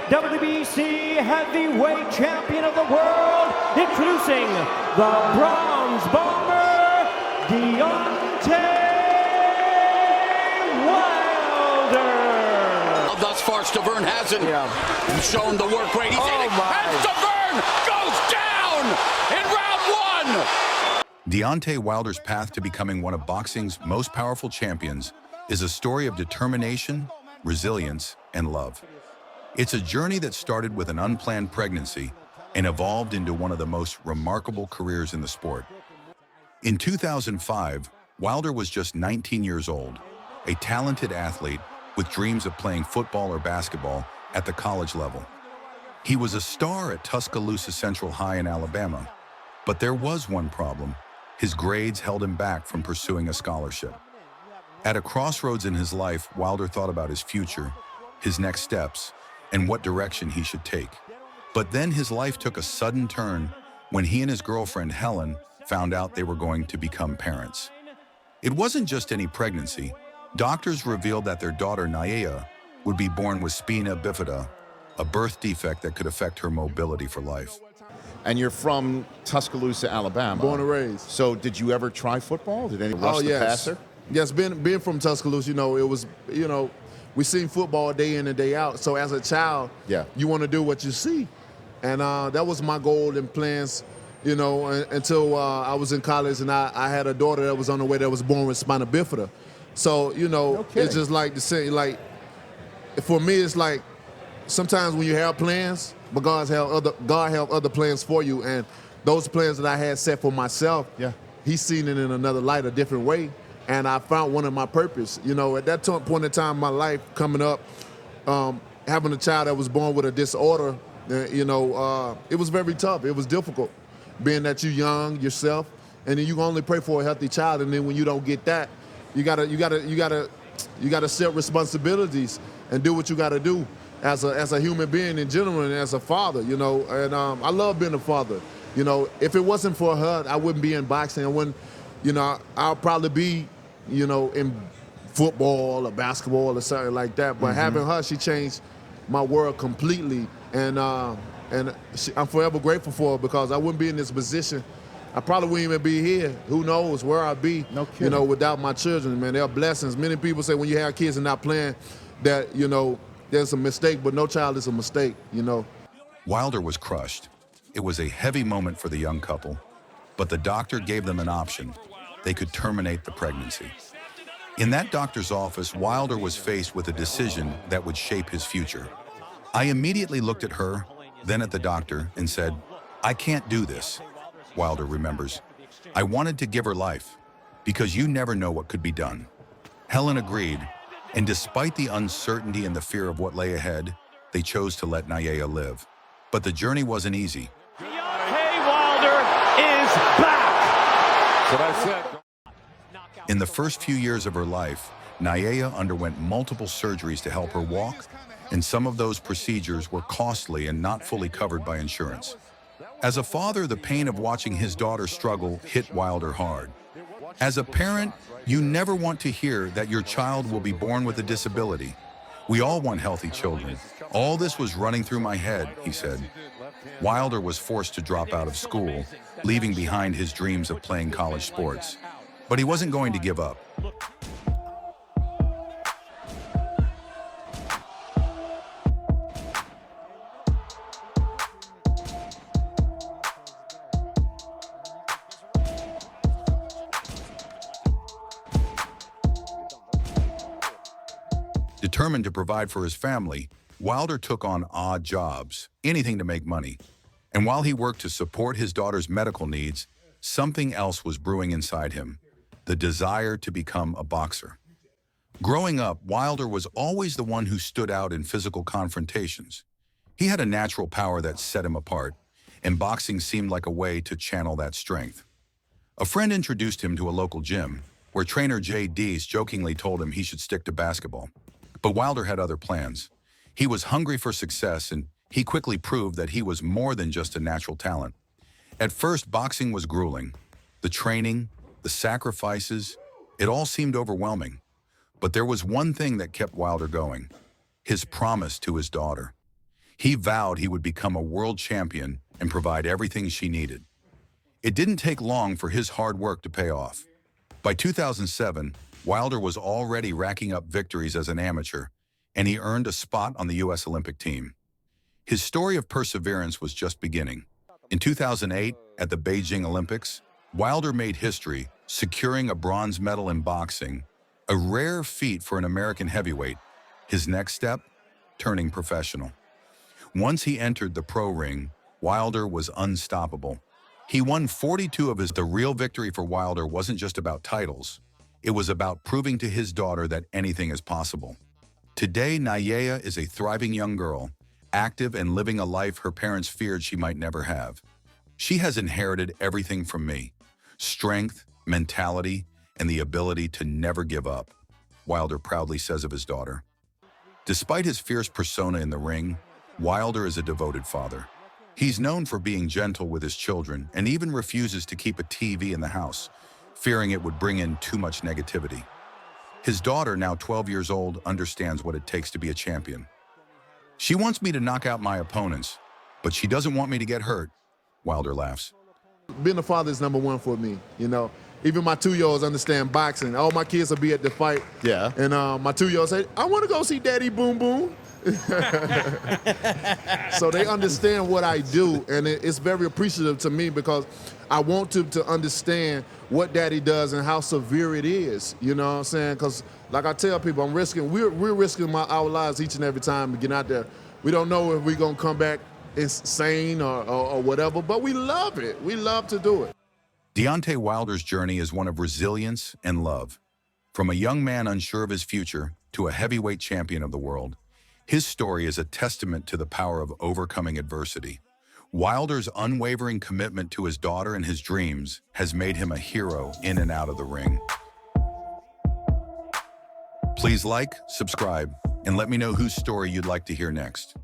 WBC Heavyweight Champion of the world, introducing the Bronze Bomber, Deontay Wilder. Thus far, Stavern hasn't shown the work rate. He's hitting, and Stavern goes down in round one. Deontay Wilder's path to becoming one of boxing's most powerful champions is a story of determination, resilience, and love. It's a journey that started with an unplanned pregnancy and evolved into one of the most remarkable careers in the sport. In 2005, Wilder was just 19 years old, a talented athlete with dreams of playing football or basketball at the college level. He was a star at Tuscaloosa Central High in Alabama, but there was one problem. His grades held him back from pursuing a scholarship. At a crossroads in his life, Wilder thought about his future, his next steps, and what direction he should take. But then his life took a sudden turn when he and his girlfriend, Helen, found out they were going to become parents. It wasn't just any pregnancy. Doctors revealed that their daughter, Naya, would be born with spina bifida, a birth defect that could affect her mobility for life. And you're from Tuscaloosa, Alabama. Born and raised. So did you ever try football? Did anyone rush the passer? Yes, being from Tuscaloosa, it was, we seen football day in and day out. So as a child, you want to do what you see. And that was my goal and plans, until I was in college and I had a daughter that was on the way that was born with spina bifida. So, it's just like the same, like, for me, it's like sometimes when you have plans, but God have other plans for you, and those plans that I had set for myself, He's seen it in another light, a different way, and I found one of my purpose. At that point in time in my life, coming up, having a child that was born with a disorder, it was very tough. It was difficult, being that you're young yourself, and then you can only pray for a healthy child, and then when you don't get that, you gotta set responsibilities and do what you gotta do. As a human being in general and as a father, and I love being a father. If it wasn't for her, I wouldn't be in boxing. I wouldn't, I'll probably be, in football or basketball or something like that. But having her, she changed my world completely. And I'm forever grateful for her, because I wouldn't be in this position. I probably wouldn't even be here. Who knows where I'd be, without my children, man. They're blessings. Many people say when you have kids and not playing that, there's a mistake, but no child is a mistake, Wilder was crushed. It was a heavy moment for the young couple, but the doctor gave them an option. They could terminate the pregnancy. In that doctor's office, Wilder was faced with a decision that would shape his future. I immediately looked at her, then at the doctor, and said, "I can't do this," Wilder remembers. "I wanted to give her life, because you never know what could be done." Helen agreed, and despite the uncertainty and the fear of what lay ahead, they chose to let Naya live. But the journey wasn't easy. Deontay Wilder is back! That's what I said. In the first few years of her life, Naya underwent multiple surgeries to help her walk, and some of those procedures were costly and not fully covered by insurance. As a father, the pain of watching his daughter struggle hit Wilder hard. As a parent, you never want to hear that your child will be born with a disability. "We all want healthy children. All this was running through my head," he said. Wilder was forced to drop out of school, leaving behind his dreams of playing college sports. But he wasn't going to give up. Determined to provide for his family, Wilder took on odd jobs, anything to make money. And while he worked to support his daughter's medical needs, something else was brewing inside him, the desire to become a boxer. Growing up, Wilder was always the one who stood out in physical confrontations. He had a natural power that set him apart, and boxing seemed like a way to channel that strength. A friend introduced him to a local gym, where trainer Jay Dees jokingly told him he should stick to basketball. But Wilder had other plans. He was hungry for success, and he quickly proved that he was more than just a natural talent. At first, boxing was grueling. The training, the sacrifices, it all seemed overwhelming. But there was one thing that kept Wilder going: his promise to his daughter. He vowed he would become a world champion and provide everything she needed. It didn't take long for his hard work to pay off. By 2007, Wilder was already racking up victories as an amateur, and he earned a spot on the U.S. Olympic team. His story of perseverance was just beginning. In 2008, at the Beijing Olympics, Wilder made history, securing a bronze medal in boxing, a rare feat for an American heavyweight. His next step? Turning professional. Once he entered the pro ring, Wilder was unstoppable. He won 42 of his. The real victory for Wilder wasn't just about titles. It was about proving to his daughter that anything is possible. Today, Nayaya is a thriving young girl, active and living a life her parents feared she might never have. She has inherited everything from me: strength, mentality, and the ability to never give up, Wilder proudly says of his daughter. Despite his fierce persona in the ring, Wilder is a devoted father. He's known for being gentle with his children and even refuses to keep a TV in the house, fearing it would bring in too much negativity. His daughter, now 12 years old, understands what it takes to be a champion. She wants me to knock out my opponents, but she doesn't want me to get hurt, Wilder laughs. Being a father is number one for me, you know. Even my 2-year-olds understand boxing. All my kids will be at the fight. Yeah. And my 2-year-old say, I want to go see Daddy Boom Boom. So they understand what I do, and it's very appreciative to me because I want to understand what Daddy does and how severe it is. You know what I'm saying? Because like I tell people, we're risking our lives each and every time we get out there. We don't know if we're going to come back insane or whatever, but we love it. We love to do it. Deontay Wilder's journey is one of resilience and love. From a young man unsure of his future to a heavyweight champion of the world, his story is a testament to the power of overcoming adversity. Wilder's unwavering commitment to his daughter and his dreams has made him a hero in and out of the ring. Please like, subscribe, and let me know whose story you'd like to hear next.